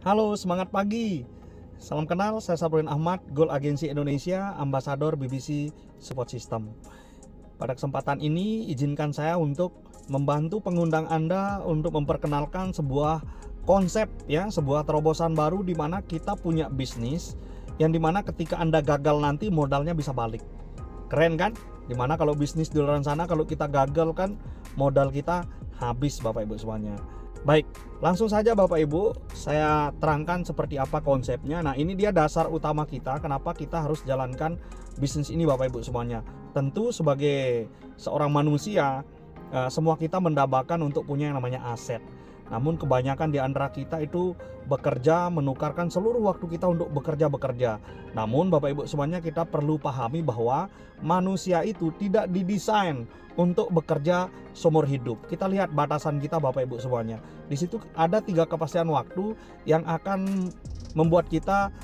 Halo, semangat pagi. Salam kenal, saya Sabrin Ahmad, Goal Agency Indonesia, Ambasador BBC Support System. Pada kesempatan ini, izinkan saya untuk membantu pengundang Anda untuk memperkenalkan sebuah konsep, sebuah terobosan baru di mana kita punya bisnis yang dimana ketika Anda gagal nanti modalnya bisa balik. Keren kan? Dimana kalau bisnis di luar sana, kalau kita gagal kan modal kita habis, Bapak Ibu semuanya. Baik, langsung saja Bapak Ibu, saya terangkan seperti apa konsepnya. Nah, ini dia dasar utama kita, kenapa kita harus jalankan bisnis ini Bapak Ibu semuanya. Tentu sebagai seorang manusia, semua kita mendambakan untuk punya yang namanya aset. Namun kebanyakan di antara kita itu bekerja, menukarkan seluruh waktu kita untuk bekerja. Namun Bapak Ibu semuanya, kita perlu pahami bahwa manusia itu tidak didesain untuk bekerja seumur hidup. Kita lihat batasan kita Bapak Ibu semuanya. Di situ ada 3 kepastian waktu yang akan membuat kita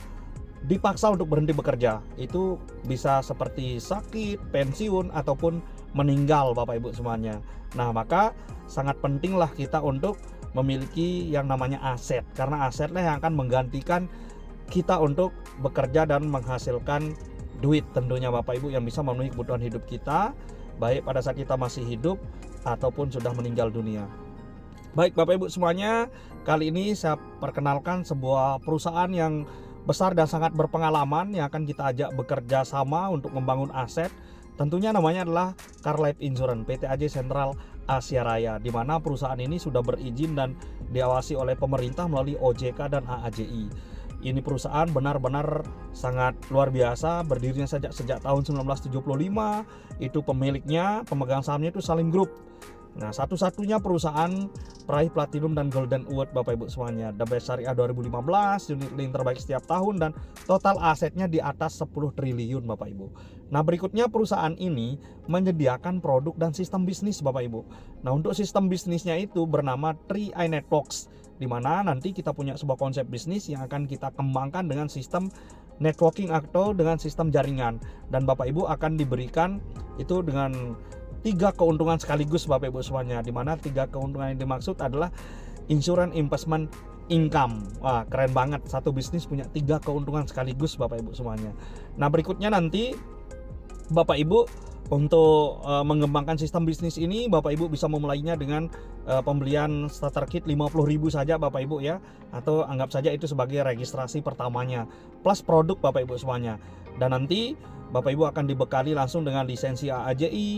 dipaksa untuk berhenti bekerja. Itu bisa seperti sakit, pensiun, ataupun meninggal Bapak Ibu semuanya. Nah, maka sangat pentinglah kita untuk memiliki yang namanya aset, karena asetlah yang akan menggantikan kita untuk bekerja dan menghasilkan duit tentunya Bapak Ibu, yang bisa memenuhi kebutuhan hidup kita baik pada saat kita masih hidup ataupun sudah meninggal dunia. Baik Bapak Ibu semuanya, kali ini saya perkenalkan sebuah perusahaan yang besar dan sangat berpengalaman yang akan kita ajak bekerja sama untuk membangun aset. Tentunya namanya adalah Car Life Insurance PT AJ Sentral Asia Raya, di mana perusahaan ini sudah berizin dan diawasi oleh pemerintah melalui OJK dan AAJI. Ini perusahaan benar-benar sangat luar biasa, berdirinya sejak tahun 1975. Itu pemiliknya, pemegang sahamnya itu Salim Group. Nah, satu-satunya perusahaan peraih Platinum dan Golden Award Bapak Ibu semuanya. The Best Syariah 2015, unit link terbaik setiap tahun, dan total asetnya di atas 10 triliun Bapak Ibu. Nah, berikutnya perusahaan ini menyediakan produk dan sistem bisnis Bapak Ibu. Nah, untuk sistem bisnisnya itu bernama 3i Networks, di mana nanti kita punya sebuah konsep bisnis yang akan kita kembangkan dengan sistem networking atau dengan sistem jaringan. Dan Bapak Ibu akan diberikan itu dengan 3 keuntungan sekaligus Bapak Ibu semuanya, di mana 3 keuntungan yang dimaksud adalah insurance investment income. Wah, keren banget, satu bisnis punya 3 keuntungan sekaligus Bapak Ibu semuanya. Nah, berikutnya nanti Bapak Ibu untuk mengembangkan sistem bisnis ini, Bapak Ibu bisa memulainya dengan pembelian starter kit 50.000 saja Bapak Ibu ya, atau anggap saja itu sebagai registrasi pertamanya plus produk Bapak Ibu semuanya. Dan nanti Bapak Ibu akan dibekali langsung dengan lisensi AAJI,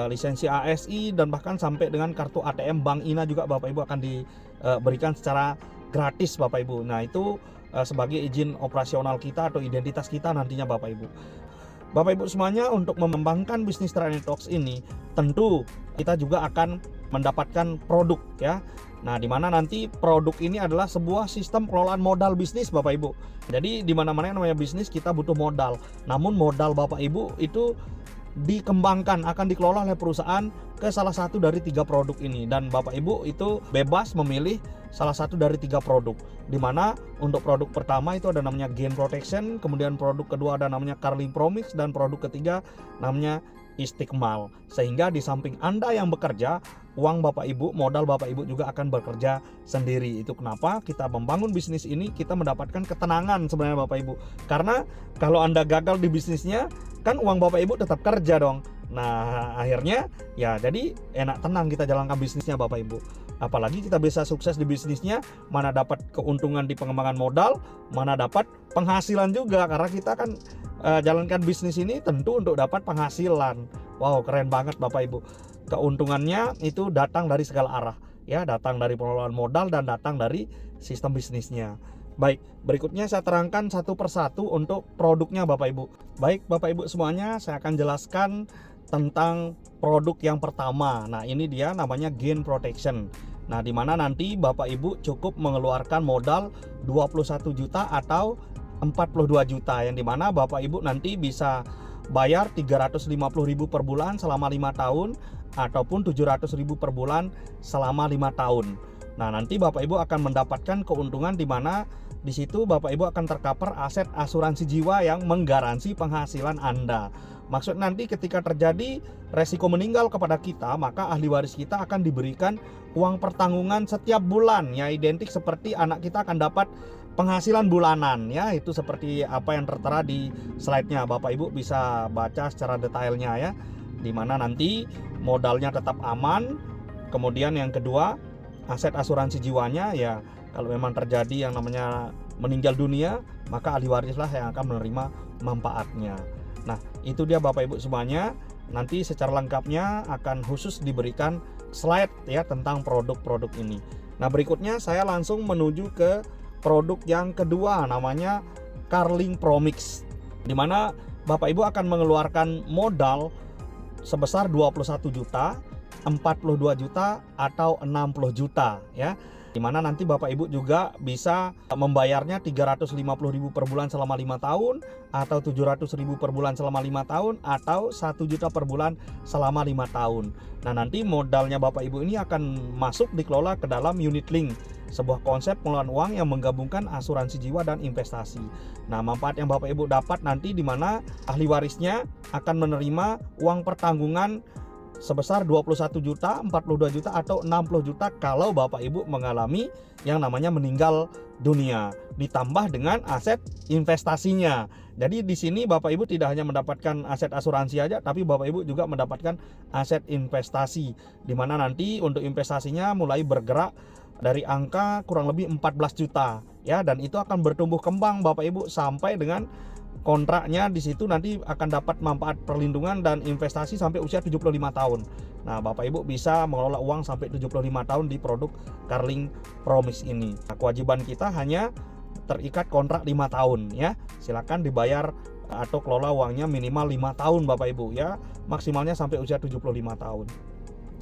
lisensi ASI, dan bahkan sampai dengan kartu ATM Bank Ina juga Bapak Ibu akan diberikan secara gratis Bapak Ibu. Nah, itu sebagai izin operasional kita atau identitas kita nantinya Bapak Ibu. Bapak Ibu semuanya, untuk mengembangkan bisnis 3i Networks ini tentu kita juga akan mendapatkan produk ya. Nah, di mana nanti produk ini adalah sebuah sistem pengelolaan modal bisnis Bapak Ibu. Jadi di mana-mana yang namanya bisnis kita butuh modal. Namun modal Bapak Ibu itu dikembangkan, akan dikelola oleh perusahaan ke salah satu dari 3 produk ini, dan Bapak Ibu itu bebas memilih salah satu dari 3 produk, dimana untuk produk pertama itu ada namanya Gain Protection, kemudian produk kedua ada namanya Carling Promix, dan produk ketiga namanya Istiqmal. Sehingga di samping Anda yang bekerja, uang Bapak Ibu, modal Bapak Ibu juga akan bekerja sendiri. Itu kenapa kita membangun bisnis ini, kita mendapatkan ketenangan sebenarnya Bapak Ibu. Karena kalau Anda gagal di bisnisnya, kan uang Bapak Ibu tetap kerja dong. Nah, akhirnya ya jadi enak tenang kita jalankan bisnisnya Bapak Ibu. Apalagi kita bisa sukses di bisnisnya, mana dapat keuntungan di pengembangan modal, mana dapat penghasilan juga, karena kita kan jalankan bisnis ini tentu untuk dapat penghasilan. Wow, keren banget Bapak Ibu. Keuntungannya itu datang dari segala arah ya, datang dari pengelolaan modal dan datang dari sistem bisnisnya. Baik, berikutnya saya terangkan satu persatu untuk produknya Bapak Ibu. Baik Bapak Ibu semuanya, saya akan jelaskan tentang produk yang pertama. Nah, ini dia namanya Gain Protection. Nah, di mana nanti Bapak Ibu cukup mengeluarkan modal 21 juta atau 42 juta, yang dimana Bapak Ibu nanti bisa bayar 350.000 per bulan selama 5 tahun ataupun 700.000 per bulan selama 5 tahun. Nah, nanti Bapak Ibu akan mendapatkan keuntungan di mana di situ Bapak Ibu akan tercover aset asuransi jiwa yang menggaransi penghasilan Anda. Maksud nanti ketika terjadi resiko meninggal kepada kita, maka ahli waris kita akan diberikan uang pertanggungan setiap bulan, ya identik seperti anak kita akan dapat penghasilan bulanan, ya itu seperti apa yang tertera di slide-nya. Bapak Ibu bisa baca secara detailnya ya, dimana nanti modalnya tetap aman. Kemudian yang kedua, aset asuransi jiwanya ya kalau memang terjadi yang namanya meninggal dunia, maka ahli warislah yang akan menerima manfaatnya. Nah, itu dia Bapak Ibu semuanya. Nanti secara lengkapnya akan khusus diberikan slide ya tentang produk-produk ini. Nah, berikutnya saya langsung menuju ke produk yang kedua, namanya Carling Promix, di mana Bapak Ibu akan mengeluarkan modal sebesar 21 juta, 42 juta atau 60 juta ya. Dimana nanti Bapak Ibu juga bisa membayarnya 350.000 per bulan selama 5 tahun, atau 700.000 per bulan selama 5 tahun, atau 1 juta per bulan selama 5 tahun. Nah, nanti modalnya Bapak Ibu ini akan masuk dikelola ke dalam unit link, sebuah konsep pengelolaan uang yang menggabungkan asuransi jiwa dan investasi. Nah, manfaat yang Bapak Ibu dapat nanti di mana ahli warisnya akan menerima uang pertanggungan sebesar 21 juta, 42 juta atau 60 juta kalau Bapak Ibu mengalami yang namanya meninggal dunia, ditambah dengan aset investasinya. Jadi di sini Bapak Ibu tidak hanya mendapatkan aset asuransi aja, tapi Bapak Ibu juga mendapatkan aset investasi, di mana nanti untuk investasinya mulai bergerak dari angka kurang lebih 14 juta ya, dan itu akan bertumbuh kembang Bapak Ibu sampai dengan kontraknya di situ nanti akan dapat manfaat perlindungan dan investasi sampai usia 75 tahun. Nah, Bapak Ibu bisa mengelola uang sampai 75 tahun di produk Carling Promix ini. Nah, kewajiban kita hanya terikat kontrak 5 tahun ya. Silakan dibayar atau kelola uangnya minimal 5 tahun Bapak Ibu ya. Maksimalnya sampai usia 75 tahun.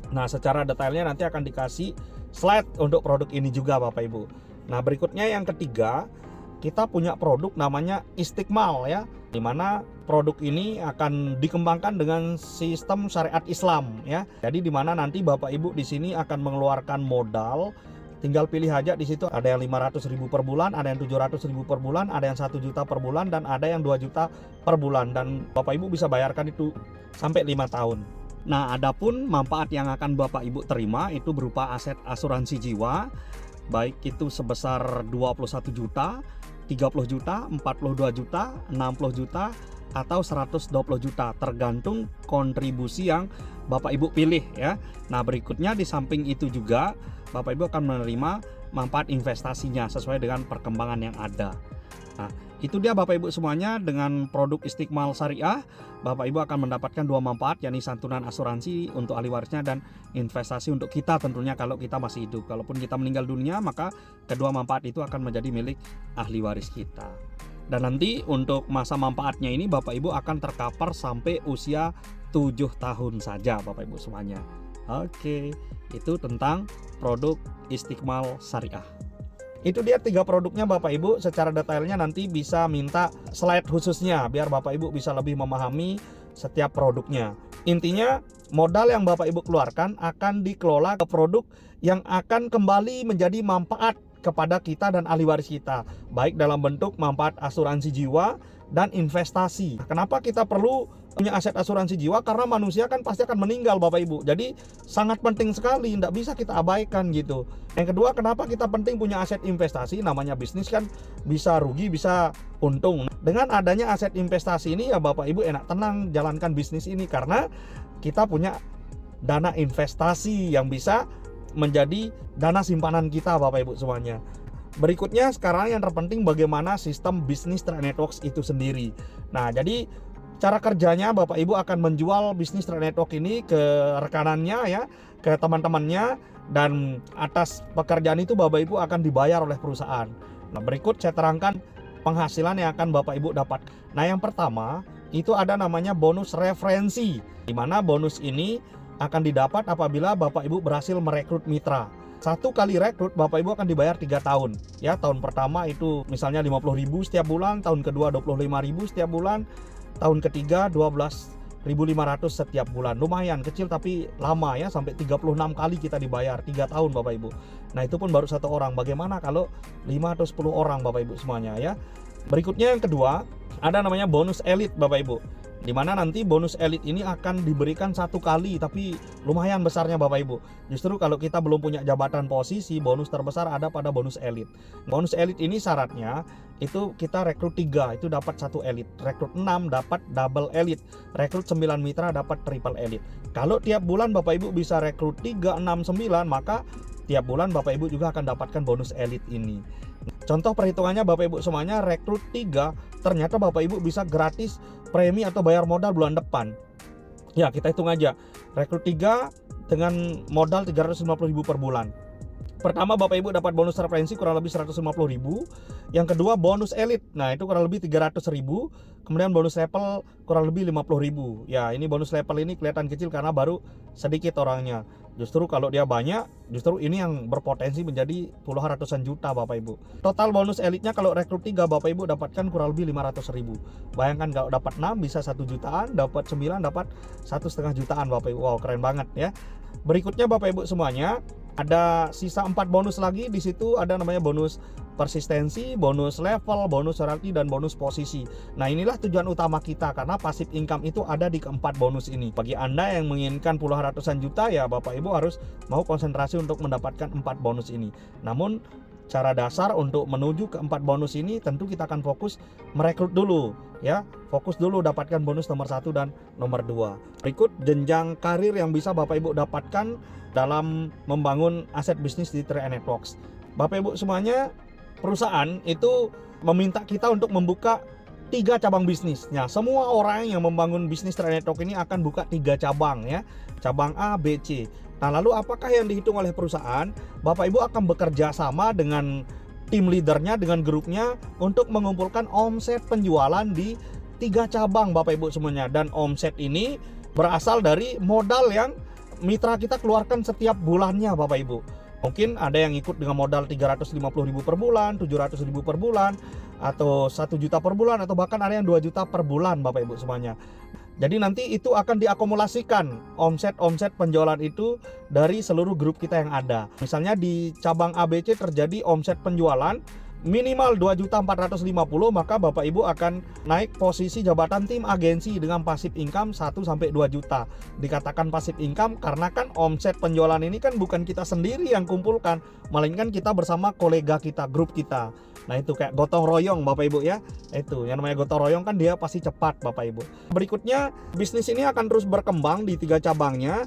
Nah, secara detailnya nanti akan dikasih slide untuk produk ini juga Bapak Ibu. Nah, berikutnya yang ketiga, kita punya produk namanya Istiqmal ya, dimana produk ini akan dikembangkan dengan sistem syariat Islam ya. Jadi dimana nanti Bapak Ibu di sini akan mengeluarkan modal, tinggal pilih aja di situ, ada yang 500.000 per bulan, ada yang 700.000 per bulan, ada yang 1 juta per bulan, dan ada yang 2 juta per bulan, dan Bapak Ibu bisa bayarkan itu sampai 5 tahun. Nah, adapun manfaat yang akan Bapak Ibu terima itu berupa aset asuransi jiwa, baik itu sebesar 21 juta, 30 juta, 42 juta, 60 juta, atau 120 juta, tergantung kontribusi yang Bapak Ibu pilih ya. Nah, berikutnya di samping itu juga Bapak Ibu akan menerima manfaat investasinya sesuai dengan perkembangan yang ada. Nah, itu dia Bapak Ibu semuanya, dengan produk Istiqmal Syariah Bapak Ibu akan mendapatkan dua manfaat, yakni santunan asuransi untuk ahli warisnya dan investasi untuk kita tentunya kalau kita masih hidup. Kalaupun kita meninggal dunia, maka kedua manfaat itu akan menjadi milik ahli waris kita. Dan nanti untuk masa manfaatnya ini Bapak Ibu akan tercover sampai usia 7 tahun saja Bapak Ibu semuanya. Oke, itu tentang produk Istiqmal Syariah. Itu dia 3 produknya Bapak Ibu. Secara detailnya nanti bisa minta slide khususnya biar Bapak Ibu bisa lebih memahami setiap produknya. Intinya modal yang Bapak Ibu keluarkan akan dikelola ke produk yang akan kembali menjadi manfaat kepada kita dan ahli waris kita, baik dalam bentuk manfaat asuransi jiwa dan investasi. Kenapa kita perlu punya aset asuransi jiwa? Karena manusia kan pasti akan meninggal Bapak Ibu. Jadi sangat penting sekali, tidak bisa kita abaikan gitu. Yang kedua, kenapa kita penting punya aset investasi? Namanya bisnis kan bisa rugi bisa untung. Dengan adanya aset investasi ini ya Bapak Ibu enak tenang jalankan bisnis ini, karena kita punya dana investasi yang bisa menjadi dana simpanan kita Bapak Ibu semuanya. Berikutnya sekarang yang terpenting bagaimana sistem bisnis trade networks itu sendiri. Nah, jadi cara kerjanya Bapak Ibu akan menjual bisnis trade network ini ke rekanannya ya, ke teman-temannya, dan atas pekerjaan itu Bapak Ibu akan dibayar oleh perusahaan. Nah, berikut saya terangkan penghasilan yang akan Bapak Ibu dapat. Nah, yang pertama itu ada namanya bonus referensi, di mana bonus ini akan didapat apabila Bapak Ibu berhasil merekrut mitra. Satu kali rekrut Bapak Ibu akan dibayar 3 tahun ya. Tahun pertama itu misalnya 50.000 setiap bulan, tahun kedua 25.000 setiap bulan, tahun ketiga 12.000 1.500 setiap bulan. Lumayan kecil tapi lama ya, sampai 36 kali kita dibayar 3 tahun Bapak Ibu. Nah itu pun baru 1 orang. Bagaimana kalau 5 atau 10 orang Bapak Ibu semuanya ya. Berikutnya yang kedua, ada namanya bonus elit Bapak Ibu, dimana nanti bonus elit ini akan diberikan 1 kali, tapi lumayan besarnya Bapak Ibu. Justru kalau kita belum punya jabatan posisi, bonus terbesar ada pada bonus elit. Bonus elit ini syaratnya itu kita rekrut 3 itu dapat 1 elit, rekrut 6 dapat double elit, rekrut 9 mitra dapat triple elit. Kalau tiap bulan Bapak Ibu bisa rekrut 3, 6, 9, maka tiap bulan Bapak Ibu juga akan dapatkan bonus elit ini. Contoh perhitungannya Bapak Ibu semuanya, rekrut 3 ternyata Bapak Ibu bisa gratis premi atau bayar modal bulan depan. Ya kita hitung aja, rekrut 3 dengan modal 350.000 per bulan. Pertama Bapak Ibu dapat bonus referensi kurang lebih 150.000. Yang kedua bonus elit, nah itu kurang lebih 300.000. Kemudian bonus level kurang lebih 50.000. Ya ini bonus level ini kelihatan kecil karena baru sedikit orangnya. Justru kalau dia banyak, justru ini yang berpotensi menjadi puluhan ratusan juta Bapak Ibu. Total bonus elitnya kalau rekrut 3 Bapak Ibu dapatkan kurang lebih 500.000. Bayangkan kalau dapat 6 bisa 1 jutaan, dapat 9 dapat 1,5 jutaan Bapak Ibu. Wow keren banget ya. Berikutnya Bapak Ibu semuanya, ada sisa 4 bonus lagi. Di situ ada namanya bonus persistensi, bonus level, bonus royalty, dan bonus posisi. Nah inilah tujuan utama kita, karena passive income itu ada di keempat bonus ini. Bagi Anda yang menginginkan puluhan ratusan juta, ya Bapak Ibu harus mau konsentrasi untuk mendapatkan 4 bonus ini. Namun cara dasar untuk menuju ke 4 bonus ini tentu kita akan fokus merekrut dulu ya. Fokus dulu dapatkan bonus nomor 1 dan nomor 2. Berikut jenjang karir yang bisa Bapak Ibu dapatkan dalam membangun aset bisnis di Three Networks. Bapak Ibu semuanya, perusahaan itu meminta kita untuk membuka 3 cabang bisnis. Nah, semua orang yang membangun bisnis Three Networks ini akan buka 3 cabang ya. Cabang A, B, C. Nah, lalu apakah yang dihitung oleh perusahaan? Bapak Ibu akan bekerja sama dengan tim leadernya, dengan grupnya untuk mengumpulkan omset penjualan di 3 cabang Bapak Ibu semuanya. Dan omset ini berasal dari modal yang mitra kita keluarkan setiap bulannya Bapak Ibu. Mungkin ada yang ikut dengan modal 350.000 per bulan, 700.000 per bulan, atau 1 juta per bulan, atau bahkan ada yang 2 juta per bulan Bapak Ibu semuanya. Jadi nanti itu akan diakumulasikan omset penjualan itu dari seluruh grup kita yang ada. Misalnya di cabang ABC terjadi omset penjualan minimal 2.450.000, maka Bapak Ibu akan naik posisi jabatan tim agensi dengan passive income 1-2 juta. Dikatakan passive income karena kan omset penjualan ini kan bukan kita sendiri yang kumpulkan, melainkan kita bersama kolega kita, grup kita. Nah itu kayak gotong royong Bapak Ibu ya. Itu yang namanya gotong royong kan dia pasti cepat Bapak Ibu. Berikutnya bisnis ini akan terus berkembang di 3 cabangnya.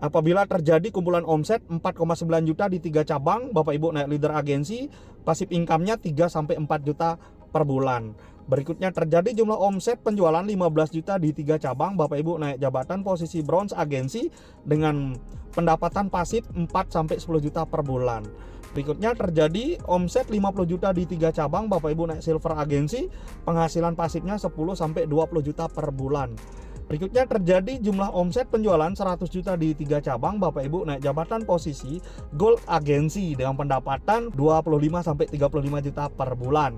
Apabila terjadi kumpulan omset 4,9 juta di 3 cabang, Bapak Ibu naik leader agensi, passive income-nya 3-4 juta per bulan. Berikutnya terjadi jumlah omset penjualan 15 juta di 3 cabang, Bapak Ibu naik jabatan posisi bronze agensi dengan pendapatan pasif 4-10 juta per bulan. Berikutnya terjadi omset 50 juta di 3 cabang, Bapak Ibu naik silver agensi, penghasilan pasifnya 10-20 juta per bulan. Berikutnya terjadi jumlah omset penjualan 100 juta di 3 cabang, Bapak Ibu naik jabatan posisi gold agensi dengan pendapatan 25-35 juta per bulan.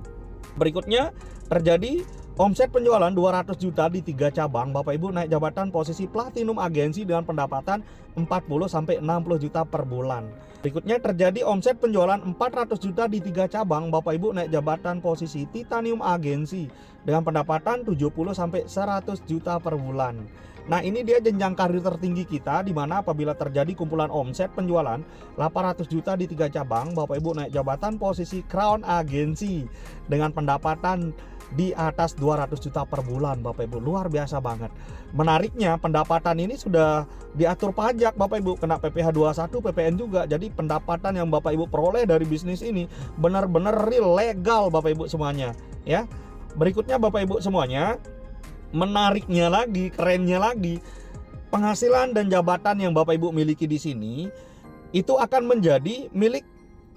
Berikutnya terjadi omset penjualan 200 juta di 3 cabang, Bapak Ibu naik jabatan posisi platinum agensi dengan pendapatan 40-60 juta per bulan. Berikutnya terjadi omset penjualan 400 juta di 3 cabang, Bapak Ibu naik jabatan posisi titanium agensi dengan pendapatan 70-100 juta per bulan. Nah ini dia jenjang karir tertinggi kita, di mana apabila terjadi kumpulan omset penjualan 800 juta di 3 cabang, Bapak Ibu naik jabatan posisi crown agensi dengan pendapatan di atas 200 juta per bulan Bapak Ibu. Luar biasa banget. Menariknya pendapatan ini sudah diatur pajak Bapak Ibu, kena PPh 21, PPN juga. Jadi pendapatan yang Bapak Ibu peroleh dari bisnis ini benar-benar real, legal Bapak Ibu semuanya ya. Berikutnya Bapak Ibu semuanya, menariknya lagi, kerennya lagi, penghasilan dan jabatan yang Bapak Ibu miliki di sini itu akan menjadi milik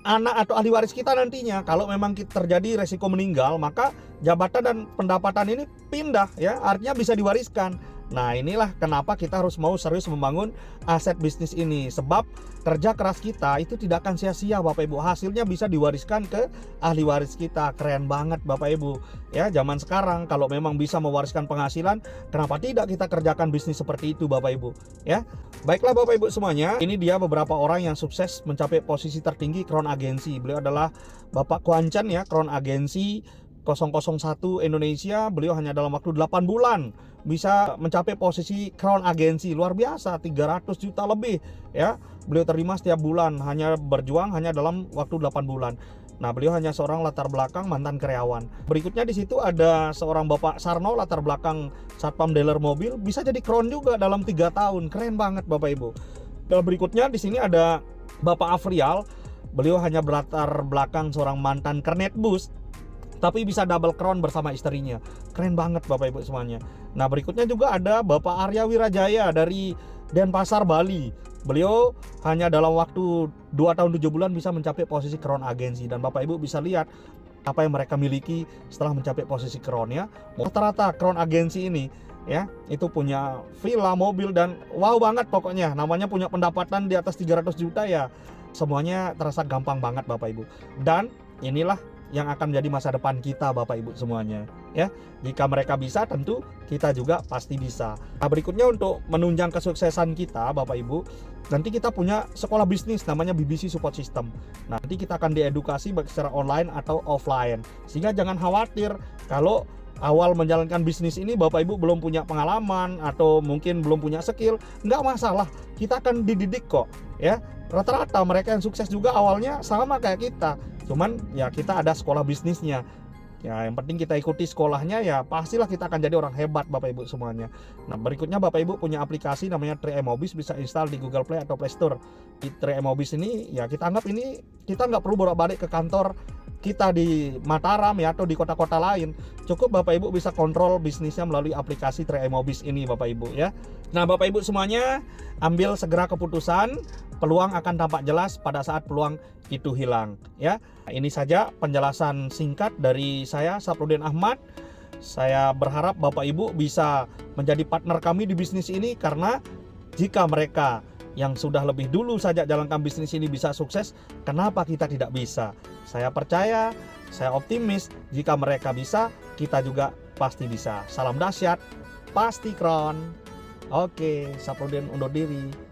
anak atau ahli waris kita nantinya. Kalau memang terjadi resiko meninggal, maka jabatan dan pendapatan ini pindah ya, artinya bisa diwariskan. Nah, inilah kenapa kita harus mau serius membangun aset bisnis ini. Sebab kerja keras kita itu tidak akan sia-sia Bapak Ibu. Hasilnya bisa diwariskan ke ahli waris kita. Keren banget Bapak Ibu. Ya, zaman sekarang kalau memang bisa mewariskan penghasilan, kenapa tidak kita kerjakan bisnis seperti itu Bapak Ibu? Ya. Baiklah Bapak Ibu semuanya, ini dia beberapa orang yang sukses mencapai posisi tertinggi Crown Agency. Beliau adalah Bapak Kuan Chan ya, Crown Agency 001 Indonesia. Beliau hanya dalam waktu 8 bulan bisa mencapai posisi Crown Agency. Luar biasa, 300 juta lebih ya beliau terima setiap bulan, hanya berjuang hanya dalam waktu 8 bulan. Nah, beliau hanya seorang latar belakang mantan karyawan. Berikutnya di situ ada seorang Bapak Sarno, latar belakang satpam dealer mobil, bisa jadi Crown juga dalam 3 tahun. Keren banget Bapak Ibu. Dan berikutnya di sini ada Bapak Afrial. Beliau hanya berlatar belakang seorang mantan kernet bus, tapi bisa double crown bersama istrinya. Keren banget Bapak Ibu semuanya. Nah, berikutnya juga ada Bapak Arya Wirajaya dari Denpasar, Bali. Beliau hanya dalam waktu 2 tahun 7 bulan bisa mencapai posisi Crown Agency. Dan Bapak Ibu bisa lihat apa yang mereka miliki setelah mencapai posisi Crown ya. Rata-rata Crown Agency ini ya, itu punya villa, mobil, dan wow banget pokoknya. Namanya punya pendapatan di atas 300 juta ya. Semuanya terasa gampang banget Bapak Ibu. Dan inilah yang akan menjadi masa depan kita Bapak Ibu semuanya ya. Jika mereka bisa, tentu kita juga pasti bisa. Nah, berikutnya untuk menunjang kesuksesan kita Bapak Ibu, nanti kita punya sekolah bisnis namanya BBC Support System. Nah, nanti kita akan diedukasi baik secara online atau offline. Sehingga jangan khawatir kalau awal menjalankan bisnis ini Bapak Ibu belum punya pengalaman atau mungkin belum punya skill. Nggak masalah, kita akan dididik kok ya. Rata-rata mereka yang sukses juga awalnya sama kayak kita, cuman ya kita ada sekolah bisnisnya ya. Yang penting kita ikuti sekolahnya ya, pastilah kita akan jadi orang hebat Bapak Ibu semuanya. Nah, berikutnya Bapak Ibu punya aplikasi namanya 3Mobis, bisa install di Google Play atau Play Store. Di 3Mobis ini ya kita anggap ini kita nggak perlu bolak-balik ke kantor kita di Mataram ya atau di kota-kota lain. Cukup Bapak Ibu bisa kontrol bisnisnya melalui aplikasi 3Mobis ini Bapak Ibu ya. Nah, Bapak Ibu semuanya, ambil segera keputusan. Peluang akan tampak jelas pada saat peluang itu hilang ya. Ini saja penjelasan singkat dari saya, Saprudin Ahmad. Saya berharap Bapak Ibu bisa menjadi partner kami di bisnis ini, karena jika mereka yang sudah lebih dulu saja jalankan bisnis ini bisa sukses, kenapa kita tidak bisa? Saya percaya, saya optimis, jika mereka bisa, kita juga pasti bisa. Salam dahsyat, pasti Crown. Oke, Saprudin undur diri.